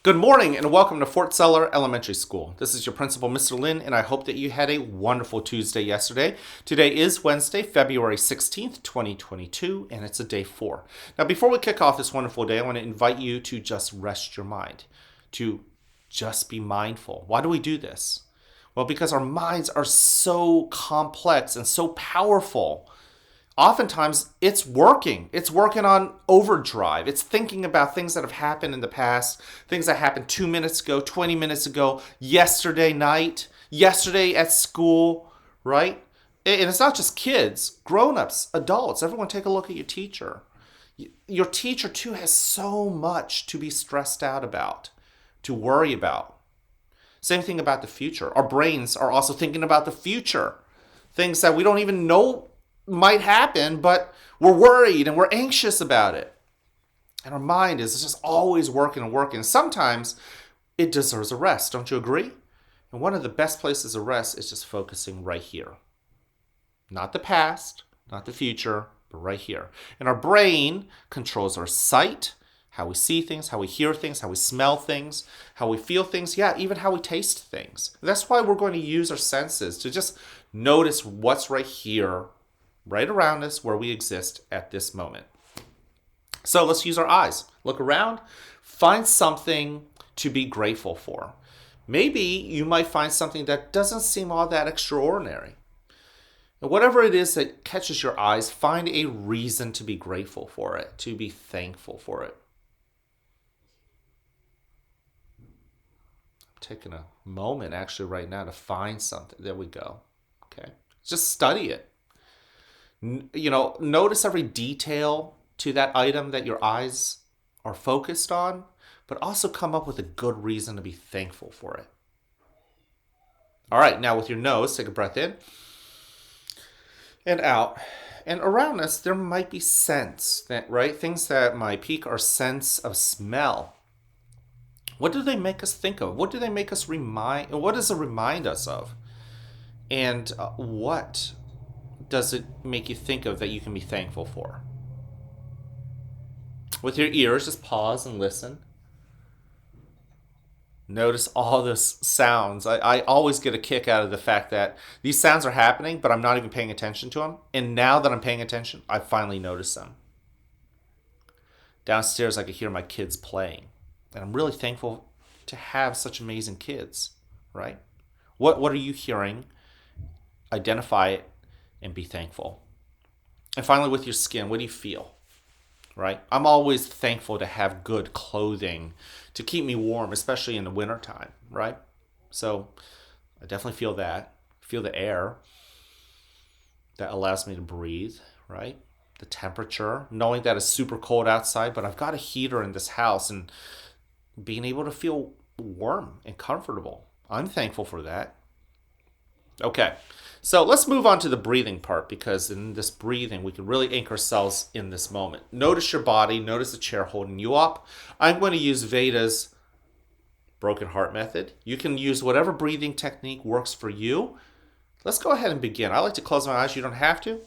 Good morning and welcome to Fort Seller Elementary School. This is your principal, Mr. Lin, and I hope that you had a wonderful Tuesday yesterday. Today is Wednesday, February 16th, 2022, and it's a day 4. Now, before we kick off this wonderful day, I want to invite you to just rest your mind, to just be mindful. Why do we do this? Well, because our minds are so complex and so powerful. Oftentimes it's working. It's working on overdrive. It's thinking about things that have happened in the past, things that happened 2 minutes ago, 20 minutes ago, yesterday night, yesterday at school, right? And it's not just kids, grown-ups, adults. Everyone take a look at your teacher. Your teacher too has so much to be stressed out about, to worry about. Same thing about the future. Our brains are also thinking about the future. Things that we don't even know might happen, but we're worried and we're anxious about it. And our mind is just always working and working. Sometimes it deserves a rest, don't you agree? And one of the best places to rest is just focusing right here. Not the past, not the future, but right here. And our brain controls our sight, how we see things, how we hear things, how we smell things, how we feel things, even how we taste things. That's why we're going to use our senses to just notice what's right here, right around us, where we exist at this moment. So let's use our eyes. Look around, find something to be grateful for. Maybe you might find something that doesn't seem all that extraordinary. And whatever it is that catches your eyes, find a reason to be grateful for it, to be thankful for it. I'm taking a moment actually right now to find something. There we go. Okay. Just study it. Notice every detail to that item that your eyes are focused on, but also come up with a good reason to be thankful for it. All right, now with your nose, take a breath in and out. And around us, there might be scents, right? Things that might pique our sense of smell. What do they make us think of? What do they make us what does it remind us of? And what does it make you think of that you can be thankful for? With your ears, just pause and listen. Notice all those sounds. I always get a kick out of the fact that these sounds are happening, but I'm not even paying attention to them. And now that I'm paying attention, I finally notice them. Downstairs, I could hear my kids playing. And I'm really thankful to have such amazing kids, right? What are you hearing? Identify it and be thankful. And finally, with your skin, what do you feel? Right? I'm always thankful to have good clothing to keep me warm, especially in the wintertime, right? So I definitely feel that. Feel the air that allows me to breathe, right? The temperature, knowing that it's super cold outside, but I've got a heater in this house and being able to feel warm and comfortable. I'm thankful for that. Okay. So let's move on to the breathing part, because in this breathing, we can really anchor ourselves in this moment. Notice your body. Notice the chair holding you up. I'm going to use Veda's broken heart method. You can use whatever breathing technique works for you. Let's go ahead and begin. I like to close my eyes. You don't have to.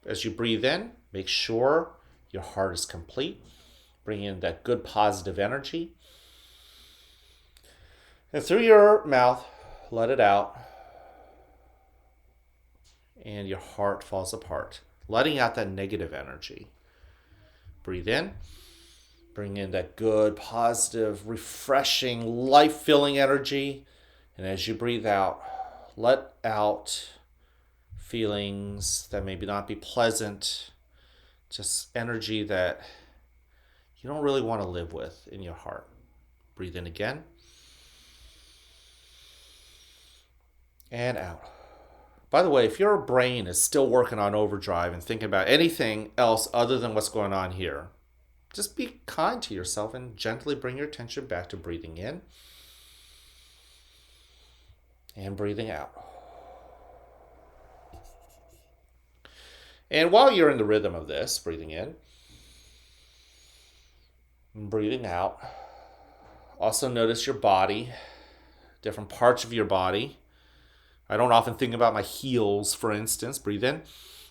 As you breathe in, make sure your heart is complete. Bring in that good positive energy. And through your mouth, let it out. And your heart falls apart, letting out that negative energy. Breathe in, bring in that good, positive, refreshing, life-filling energy. And as you breathe out, let out feelings that maybe not be pleasant, just energy that you don't really want to live with in your heart. Breathe in again. And out. By the way, if your brain is still working on overdrive and thinking about anything else other than what's going on here, just be kind to yourself and gently bring your attention back to breathing in and breathing out. And while you're in the rhythm of this, breathing in and breathing out, also notice your body, different parts of your body. I don't often think about my heels, for instance. Breathe in.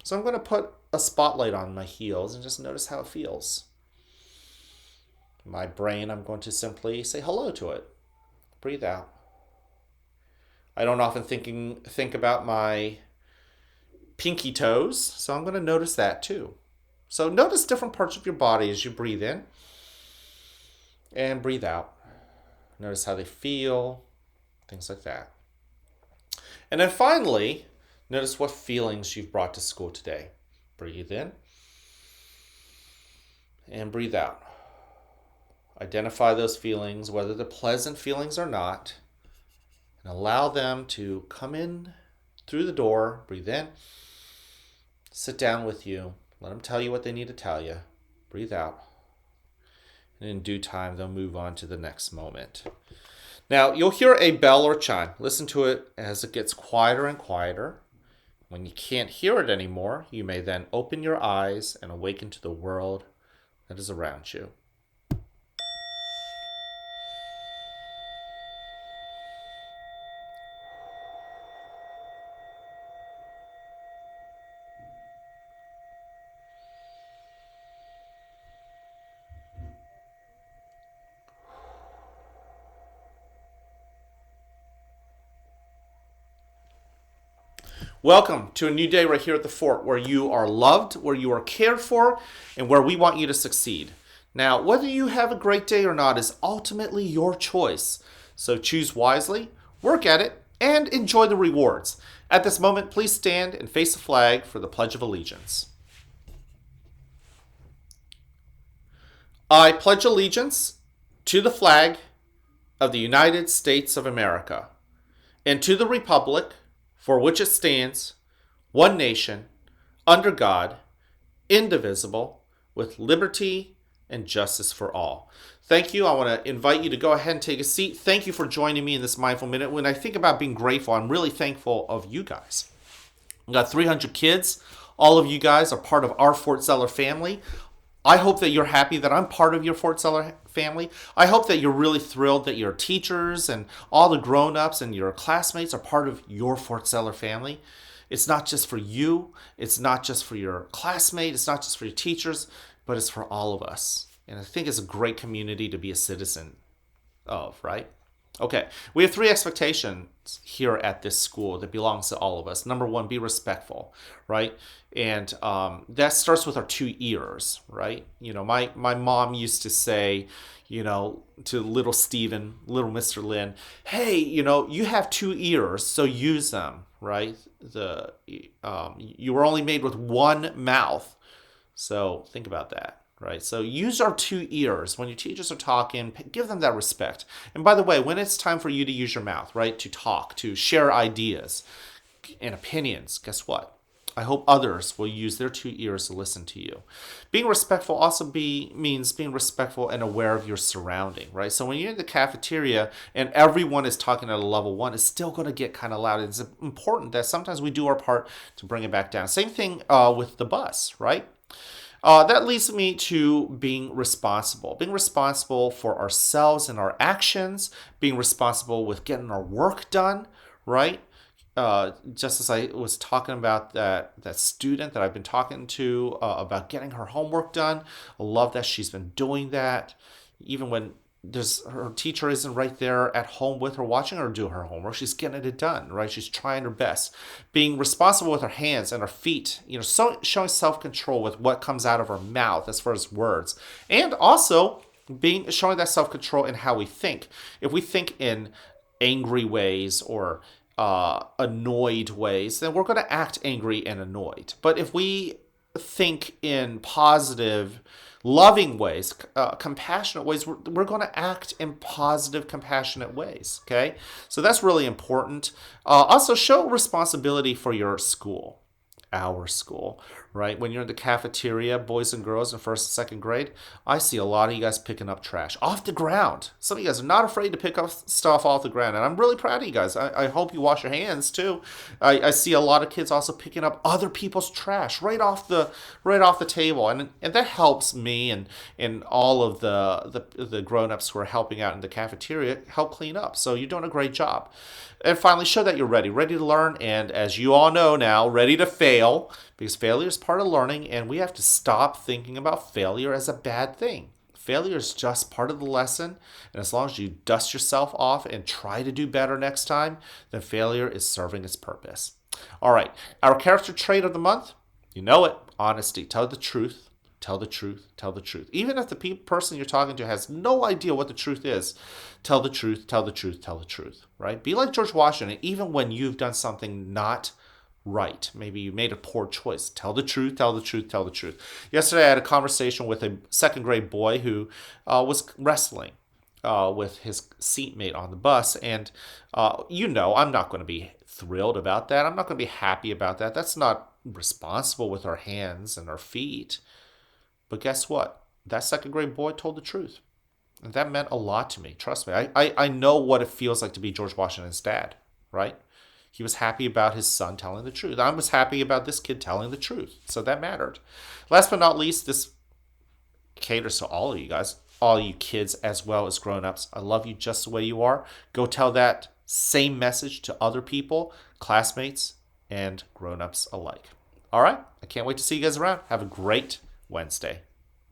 So I'm going to put a spotlight on my heels and just notice how it feels. My brain, I'm going to simply say hello to it. Breathe out. I don't often think about my pinky toes, so I'm going to notice that too. So notice different parts of your body as you breathe in and breathe out. Notice how they feel, things like that. And then finally, notice what feelings you've brought to school today. Breathe in and breathe out. Identify those feelings, whether they're pleasant feelings or not, and allow them to come in through the door. Breathe in, sit down with you, let them tell you what they need to tell you. Breathe out. And in due time, they'll move on to the next moment. Now, you'll hear a bell or chime. Listen to it as it gets quieter and quieter. When you can't hear it anymore, you may then open your eyes and awaken to the world that is around you. Welcome to a new day right here at the fort where you are loved, where you are cared for, and where we want you to succeed. Now, whether you have a great day or not is ultimately your choice. So choose wisely, work at it, and enjoy the rewards. At this moment, please stand and face the flag for the Pledge of Allegiance. I pledge allegiance to the flag of the United States of America and to the republic for which it stands, one nation, under God, indivisible, with liberty and justice for all. Thank you. I want to invite you to go ahead and take a seat. Thank you for joining me in this Mindful Minute. When I think about being grateful, I'm really thankful of you guys. We've got 300 kids. All of you guys are part of our Fort Zeller family. I hope that you're happy that I'm part of your Fort Zeller family. I hope that you're really thrilled that your teachers and all the grown-ups and your classmates are part of your Fort Zeller family. It's not just for you. It's not just for your classmate. It's not just for your teachers, but it's for all of us. And I think it's a great community to be a citizen of, right? Okay, we have 3 expectations here at this school that belongs to all of us. Number 1, be respectful, right? And that starts with our 2 ears, right? You know, my mom used to say, you know, to little Stephen, little Mr. Lin, hey, you know, you have 2 ears, so use them, right? You were only made with 1 mouth, so think about that. Right, so use our 2 ears when your teachers are talking. Give them that respect. And by the way, when it's time for you to use your mouth, right, to talk, to share ideas and opinions, guess what? I hope others will use their 2 ears to listen to you. Being respectful also means being respectful and aware of your surrounding, right? So when you're in the cafeteria and everyone is talking at a level 1, it's still going to get kind of loud. It's important that sometimes we do our part to bring it back down. Same thing with the bus, right? That leads me to being responsible. Being responsible for ourselves and our actions. Being responsible with getting our work done, right? Just as I was talking about that student that I've been talking to about getting her homework done. I love that she's been doing that. Even when her teacher isn't right there at home with her watching her do her homework, she's getting it done, right? She's trying her best. Being responsible with her hands and her feet, you know, showing self-control with what comes out of her mouth as far as words. And also showing that self-control in how we think. If we think in angry ways or annoyed ways, then we're going to act angry and annoyed. But if we think in positive, loving ways, compassionate ways, we're going to act in positive, compassionate ways, okay? So that's really important. Also, show responsibility for your school, our school, right? When you're in the cafeteria, boys and girls in 1st and 2nd grade, I see a lot of you guys picking up trash off the ground. Some of you guys are not afraid to pick up stuff off the ground, and I'm really proud of you guys. I hope you wash your hands too. I see a lot of kids also picking up other people's trash right off the table, and that helps me and all of the grown-ups who are helping out in the cafeteria help clean up. So you're doing a great job. And finally, show that you're ready to learn, and as you all know now, ready to fail, because failure is part of learning, and we have to stop thinking about failure as a bad thing. Failure is just part of the lesson. And as long as you dust yourself off and try to do better next time, then failure is serving its purpose. All right. Our character trait of the month, you know it, honesty. Tell the truth. Tell the truth. Tell the truth. Even if the person you're talking to has no idea what the truth is, tell the truth. Tell the truth. Tell the truth. Right? Be like George Washington. Even when you've done something not right, maybe you made a poor choice, tell the truth. Tell the truth. Tell the truth. Yesterday, I had a conversation with a second grade boy who was wrestling with his seatmate on the bus, and I'm not going to be thrilled about that. I'm not going to be happy about that. That's not responsible with our hands and our feet. But guess what? That second grade boy told the truth. And that meant a lot to me. Trust me. I know what it feels like to be George Washington's dad, right? He was happy about his son telling the truth. I was happy about this kid telling the truth. So that mattered. Last but not least, this caters to all of you guys, all you kids as well as grown-ups. I love you just the way you are. Go tell that same message to other people, classmates, and grown-ups alike. All right? I can't wait to see you guys around. Have a great Wednesday.